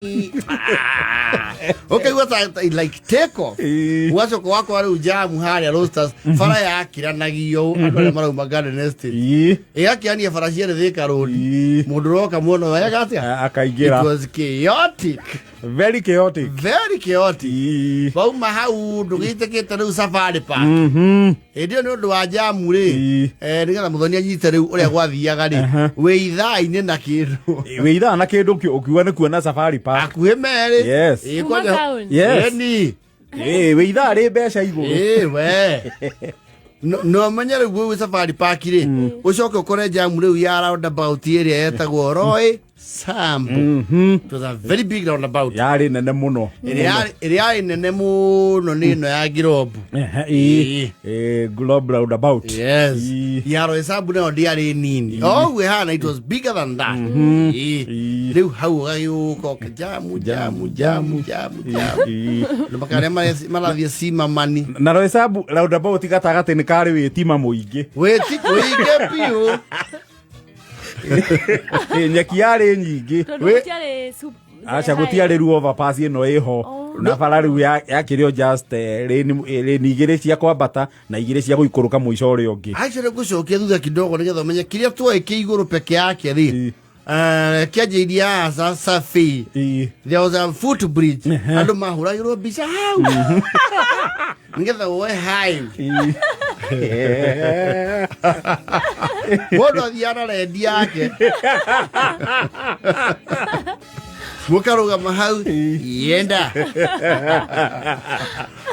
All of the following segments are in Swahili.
Okay, what I like take off. What's your walk or jam Harry Roasters? Fara Kiranagio, and Magana Nesty. Yakiani Farashia de Caro, Mudroka Mono Agatia. It was chaotic. Very chaotic. Very chaotic. Bauma how do we take it to Safari Park? It don't know a jam way. And Mudonia or Wadi Yagadi. We die in a kid. We don't like a Safari Park. We married. Yes. Yes. Hey, we that a bear. Eh, where? No, manya go Safari Park. Osoko Koreja Mulu Yara about here at Roy. Sam. It was a very big roundabout. Yari and the mono. Ria in the Nemo, no need no Agirob. Globe roundabout. Yes. Yaro is Abuno Diari Nin. Oh, we had it was bigger than that. How are you? Jamu. The Macarema Malavia Sima money. Narosabu roundabout Tigatagat in the car with Tima Moige. Wait, we get you. Nyakiare nyingi acha gutiare ruova pasi no eho na fararu yakirio just nigire cia kwambata na igire cia guikuruka muico uri ungi acha gucokia thutha kidogo nigetha menye kiria tweke iguru peke yake ri kiajiria safi there was a footbridge andu mahuragirwo bica hau nigetha we hai Bodo diara rendi yake. Mukaruga mahau yenda.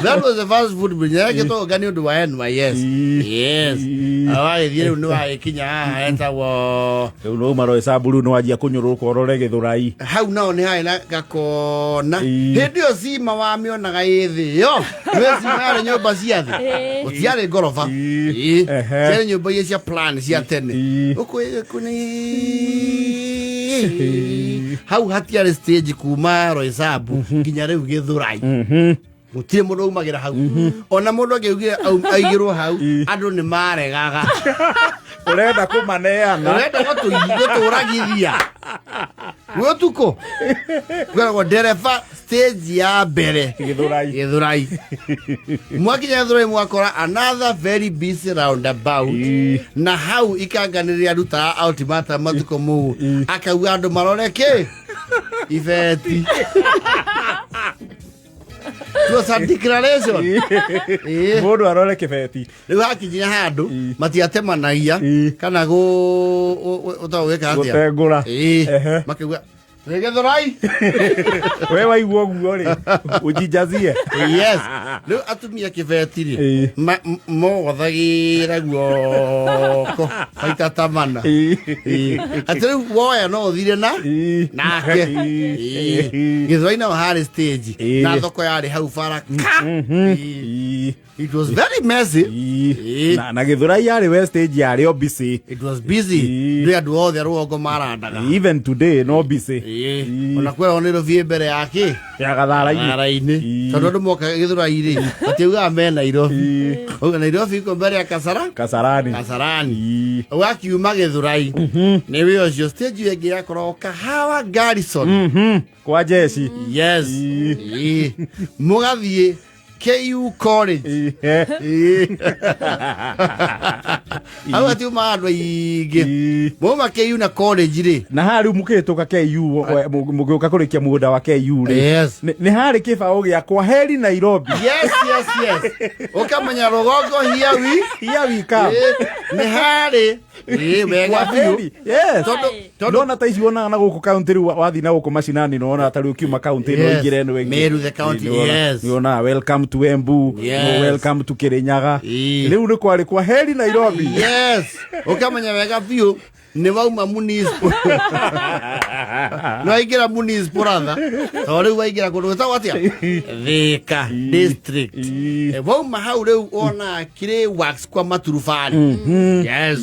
That was the first food bridge. I get to gani do my yes. Yes. Awai dire no ai kinya enta wo. No maro esa bulu no ajia kunyuru ko rore githurai. Hau no ni hai na gakona. Hindi osi mawami ona gaithi yo. Wesi mara nyoba ciathi. Uciare gorofa. Ciare nyoba cia plan cia tene. Uko kuni hau hatiare stage kuma Roysabu kinya riu githurai. Mutie mundu umagira hau ona mundu ageugira aigirwo hau andu ni maregaga urenda kumaneana urenda guturagithia gutuko gwa dereva stage ya mbere githurai mwakinya githurai mwakora another very busy roundabout na hau ikanganiria ruta ultimata matuko mu akauga andu maroreke Iveti. It was a declaration. Modu arore kibeti. Riu hakinya handu matiatemanagia kana go utaweka atia. Gutengura. Makiuga Githurai. Wewe igwo guo ri ujijazie. Yes. Riu atumia kibeti ri mogothagira guoko faita tamana. Atiri woya no thire na nake. Githurai na hari stage na thoko yari hau fara. It was very messy. Na Githurai yari we stage yari busy. It was busy. They had all their ruogo marandaga. Even today no busy. Onakwera onero vie mbere yake ya gathara-ini tondu moka Githurai ri atiuga me Nairobi oga Nairobi ko mbere ya Kasarani wakiuma Githurai ni we ucio stage yake yakoro Kahawa Garrison kwa jeshi. Yes mugathie KU College. Awa tu maadwa igi. Moma KU na college ri. Na hari mukituka KU mugiuka kurikia muda wa KU ri. Yes. Ni hari kibao gia kwa heri Nairobi. Yes. Ukamanya rogogo here we come. Ni hari. Wega biu. Yes. Todo na taisi wona na guku county ru wathi na guku macinani no na tari ukiuma county no igire no wengi. Meru the county. Yes. Yona welcome to Embu. Yes. Welcome to Kirinyaga. Riu ni kwari kwa heri Nairobi. Yes. Ukamanya wega biu. Ni wauma municipal. No igira municipal rather. Tori waigira kundu gutawatia. Thika district. Wauma hau riu ona kire works kwa maturufani. Yes.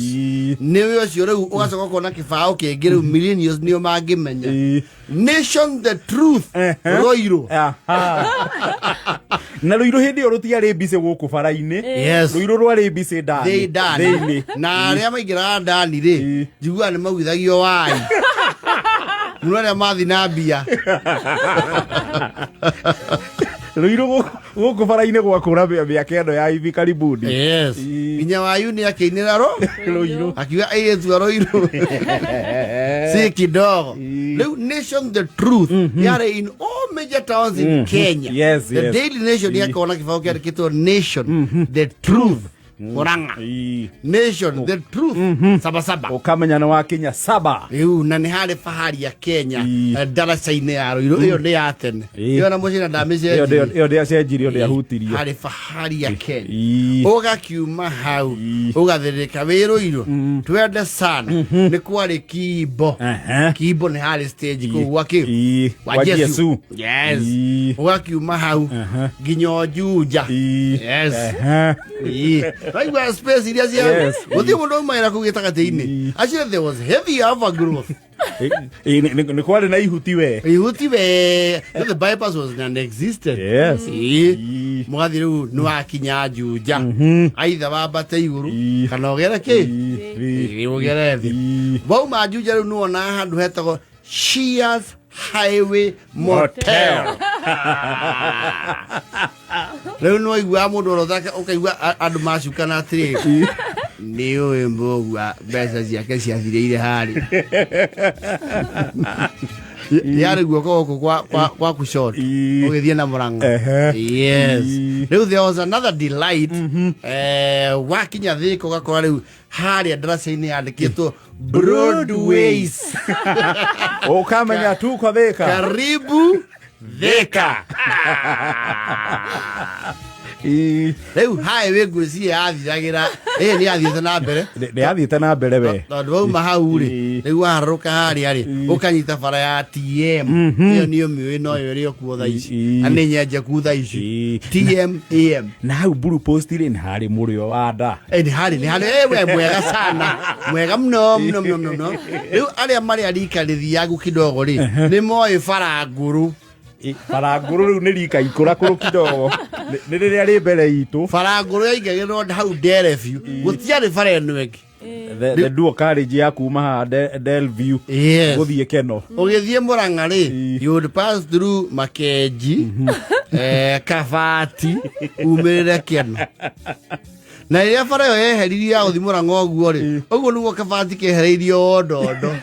Niwe ucio riu ugacoka kona kibao kingi riu millennials nio mangimenya. Nation the truth. Roiro. Na Roiro hindi rutiari busy guku bara-ini. Yes. Roiro rwari busy ndani. Ndani. Na aria maigira ndani ri. Jigua ni mawithagio wai. Nũrĩa mathi na mbia. Rũirũ gũkũ bara-inĩ gwakũra mĩaka ĩno ya hivi karibuni. Yes. Nginya wanyu nĩ akĩinĩra Rũirũ. Akiuga airĩtu a Rũirũ. Si kidogo. Rĩu Nation the Truth yarĩ in all major towns in Kenya. Yes, the Daily Nation yakona kĩbao kĩandĩkĩtwo Nation the Truth. Murang'a. Nation the Truth. Saba. Ũkamenya nĩ wa Kenya saba. Rĩu na nĩ harĩ fahari ya Kenya ndaraca-inĩ ya Rũirũ. Ĩyo nĩ ya tene. Ĩyo na mũciĩ na ndamĩcenjia. Ĩyo ndĩacenjirio ndĩahutirio. Harĩ fahari ya Kenya. Ũgakiuma hau ũgathĩrĩka wĩ Rũirũ twende sana nĩ kwarĩ Kimbo. Kimbo nĩ harĩ stage kũu gwa Jesu. Yes. Ũgakiuma hau nginya Juja. Yes. Raigua space iria cia gũthiĩ mũndũ aumaĩra kũu gĩtagatĩ-inĩ. Actually there was heavy overgrowth. Nĩ kwarĩ na ihuti we. The bypass was non-existent. Yes. Mũgathi rĩu nĩ wakinya Juja. Aitha wambate igũrũ kana ũgere ũgere thĩ. Wauma Juja rĩu nĩwona handũ hetagwo Shears Highway Motel. Rĩu no igua mũndũ ũrothaka ũkaigua andũ macukana atĩrĩ nĩ ũĩ mbũgua mbeca ciake ciathirĩire harĩ. Yarĩ guoko gũkũ kwa Kushort ũgĩthiĩ na Murang'a. Yes. Rĩu there was another delight. Wakinya Thĩka ũgakora rĩu harĩa ndaraca-inĩ yandĩkĩtwo Broadways. Ũkamenya tuko Thĩka. Karibu Thĩka. Rĩu highway ngwĩciria yathiragĩra nĩ yathiĩte na mbere. Nĩ yathiĩte na mbere we. Tondũ wauma hau rĩ rĩu waharũrũka harĩa rĩ ũkanyita bara ya TM. Ĩyo nĩyo mĩũĩ no yo ĩrĩ okuo thaa ici. Na nĩ nyenjeku thaa ici. TM AM. Na hau Blue Post rĩ nĩ harĩ mũrĩo wa nda. Nĩ harĩ we mwega sana. Mwega mũno. Rĩu arĩa marĩ arika rĩthiagu kidogo rĩ nĩ moĩ bara ngũrũ. Bara ngũrũ rĩu nĩ rika ikũra kũrũ kidogo. Nĩ rĩrĩa rĩ mbere itũ. Bara ngũrũ yaingagĩrwo hau Delview. Gũtiarĩ bara ĩno ĩngĩ. The dual carriage ya kuma haha Delview gũthiĩ Keno. Ũgĩthiĩ Murang'a rĩ you would pass through Makenji, Kabati, umĩrĩre Keno. Na rĩrĩa bara ĩyo yeheririo ya gũthiĩ Murang'a ũguo rĩ ũguo nĩguo Kabati kehereirio Ndondo.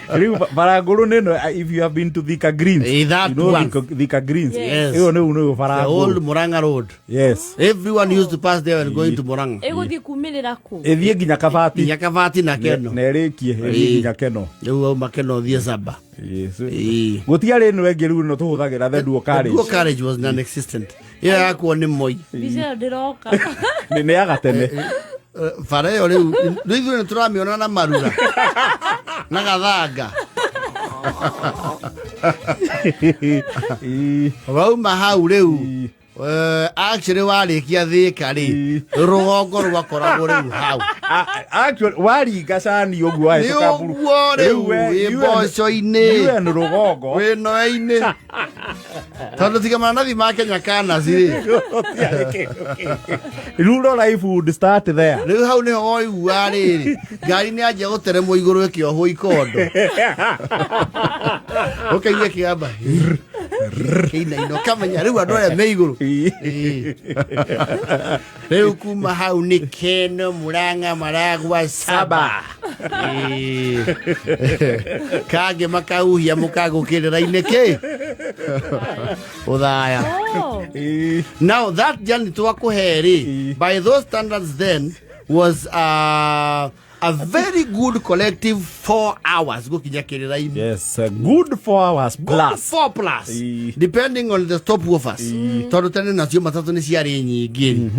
Rĩu bara ngũrũ nĩ ĩno if you have been to Thika Greens. Thika Greens. Ĩyo nĩyo bara ngũrũ. The old Murang'a road. Yes. Everyone used to pass there when going to Murang'a. Ĩgũthiĩ kumĩrĩra kũ? Ĩthiĩ nginya Kabati. Nginya Kabati na Keno. Na ĩrĩkie ĩthiĩ nginya Keno. Rĩu wauma Keno ũthiĩ Saba. Gũtiarĩ ĩno ĩngĩ rĩu no tũhũthagĩra the dual carriage. The dual carriage was non-existent. Ĩyo yakuo nĩ Moi. Bica ndĩroka. Nĩ ya gatene. Bara ĩyo rĩu ithuĩ nĩ tũramĩona na marura na gathanga. Wauma hau rĩu actually warĩkia Thĩka rĩ rũgongo rwakoragwo rĩu hau. Actually waringa cani ũguo ahĩtũka Buru. Rĩu wĩ mboco-inĩ nĩ rũgongo wĩ noya-inĩ tondũ tiga maranathi ma Kenya Kanas rĩ rĩu rora if would start there. Rĩu hau nĩho woigua rĩrĩ ngari nĩ yanjia gũteremwo igũrũ ĩkĩohwo ikondo ũkaigua kĩgamba kĩinaino kamenya rĩu andũ arĩa me igũrũ. Rĩu kuma hau nĩ Keno, Murang'a, Maragwa, Saba. Kangĩ makahuhia mũkagũkĩrĩra-inĩ kĩ ũthaya. Now that journey twakũhe rĩ by those standards then was a very good collective 4 hours gũkinya kĩrĩra-inĩ. Yes, good 4 hours plus. 4 plus depending on the stopovers. Tondũ tene nacio matatũ nĩ ciarĩ nyingĩ.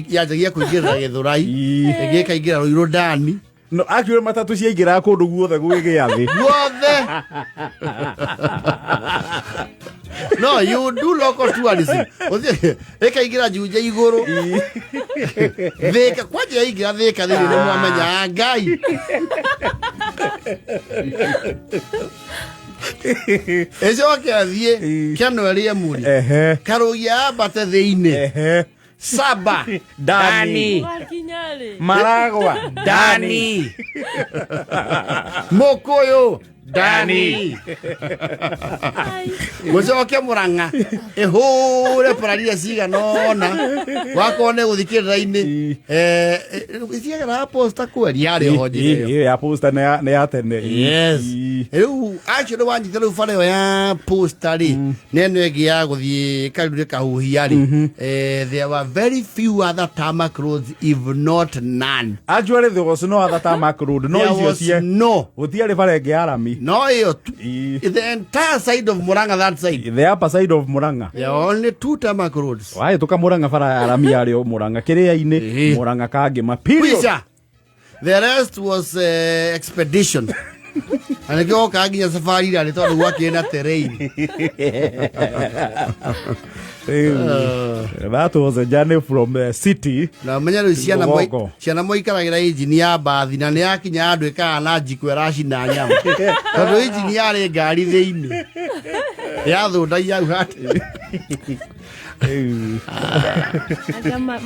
Yanjagia kũingĩrĩra Gĩthũrai ĩngĩ ĩkaingĩra Rũirũ Ndani. No actually matatũ ciaingĩraga kũndũ guothe gwĩgĩathĩ guothe. No, you do local tourism. Ĩkaingĩra Juja igũrũ Thĩka kwanja yaingĩra Thĩka thĩinĩ nĩ mwamenya Ngai. Ĩcoke athiĩ Keno ĩrĩe muri Karũgia ambate thĩinĩ Saba Ndani Wakinyarĩ Maragwa Ndani Mũkũyũ Dani mucoke Murang'a ihure pararia ciganona wakone guthikirira-ini ciagera posta kweria ari honjire ya posta ne ya tene. Yes. Riu actually wanjite riu bara ya posta ri neno egi ya guthie karure kahuhia ri there were very few other tarmac roads if not none. Actually there was no other tarmac road. No icio cie no gutiari bara enge arami. No iyo the entire side of Murang'a, that side, the upper side of Murang'a, there are only 2 tarmac roads. Why tuka Murang'a bara arami ari o Murang'a kiria-ini Murang'a kange period. The rest was expedition. And go kaginya safari ali tondu gwakina terrain. That was a journey from the city. Na menya ru ciana moikaragira engine ya bathi na ni yakinya andu ikaga na njiko rashi na nyama. Tondu engine yari ngari thiini. Ya thundagia au hati.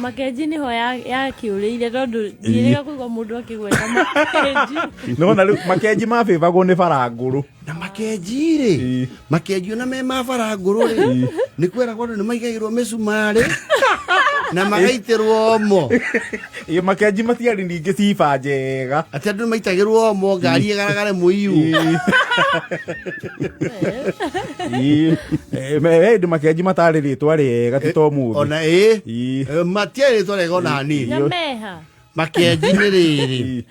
Makeji niho yakiurĩire tondu ndirĩga kũigua mũndũ akĩgweta makeji. No na makeji mabĩbagwo nĩ bara ngũrũ. Na makeji rĩ makeji ona me ma bara ngũrũ rĩ nĩ kwĩragwo nĩ maigagĩrwo mĩcumarĩ na magaitĩrwo omo. Makeji matiarĩ ningĩ ciba njega atĩ andũ maitagĩrwo omo ngari ĩgaragare mũiu. Hĩndĩ makeji matarĩ rĩtwa rĩega ti ta ũmũthĩ. Ona matiarĩ rĩtwa rĩega ona hanini. Nyameha Makeji nĩ rĩrĩ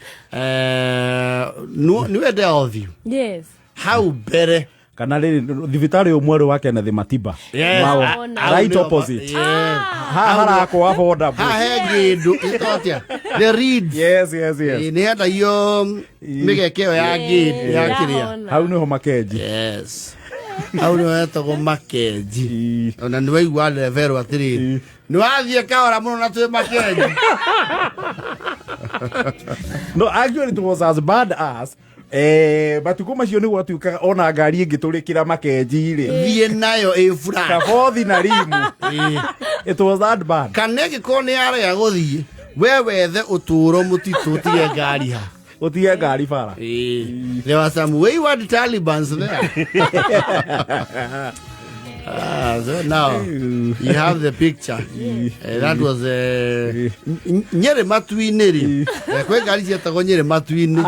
nĩ wende othi. Yes. Hau mbere kana rĩrĩ thibitarĩ ũmwe wake na the Matiba. Right opposite. Harakwo affordable. Hahenge ndu itotia the reeds. Yes. Nĩ hata iyo mĩgekeo ya gate ya kĩrĩa. Hau nĩho makeji. Yes. Hau nĩho hetagwo makeji. Ona nĩ waigua level atĩrĩ nĩ wathiĩ kahora mũno na twĩ makeji. No, actually it was as bad as matukũ macio nĩ gwatuĩkaga ona ngari ĩngĩtũrĩkĩra makeji rĩ thiĩ nayo ĩbura kabothi na rimu. It was that bad. Kana ĩngĩkorwo nĩ yarega gũthiĩ we wethe ũtũũro mũtitũ ũtige ngari ha ũtige ngari bara. There were some wayward Talibans there. So now you have the picture. That was Nyeri Matu-inĩ rĩ kwĩ ngari cietagwo Nyeri Matu-inĩ.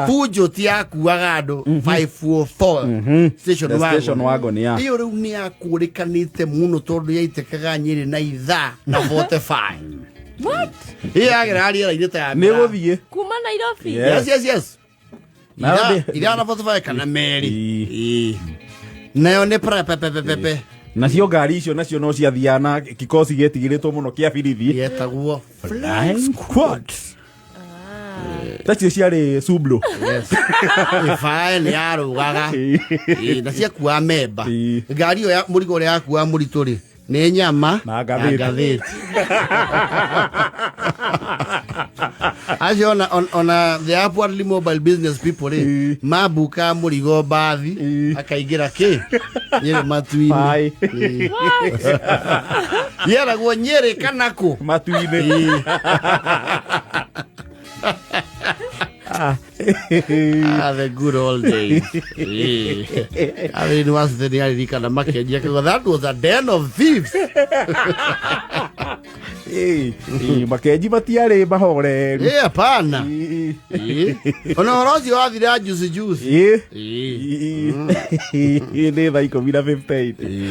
Fujo ti yakuaga andũ 544 station wagon. Iyo rĩu nĩ yakũrĩkanĩte mũno tondũ yaitĩkaga Nyeri na ithaa na 45. What? Yagera rĩera-inĩ ta ya nĩ gũthiĩ kuma Nairobi. Yes. Ira na 45 kana meri. Nayo nĩ pepe. Nacio ngari icio nacio no ciathiana kikosi gĩtigĩrĩtwo mũno kĩa birithi gĩetagwo flying squads. Tacio ciarĩ Sublo. Yes. Ibae nĩ yarũgaga na ciakua memba. Ngari ĩyo ya mũrigo ũrĩa yakua mũritũ rĩ nĩ nyama na ngathĩti. Acio ona the upwardly mobile business people mabuka mũrigo bathi akaingĩra Nyeri Matu-inĩ. Yeragwo Nyeri kana kũ Matu-inĩ. The good old days. I mean, was the Yarikana Makeji. That was a den of thieves. Makeji matiarĩ mahore. Hapana. Ona rozi wathira juice. Nĩ thaa 10:58.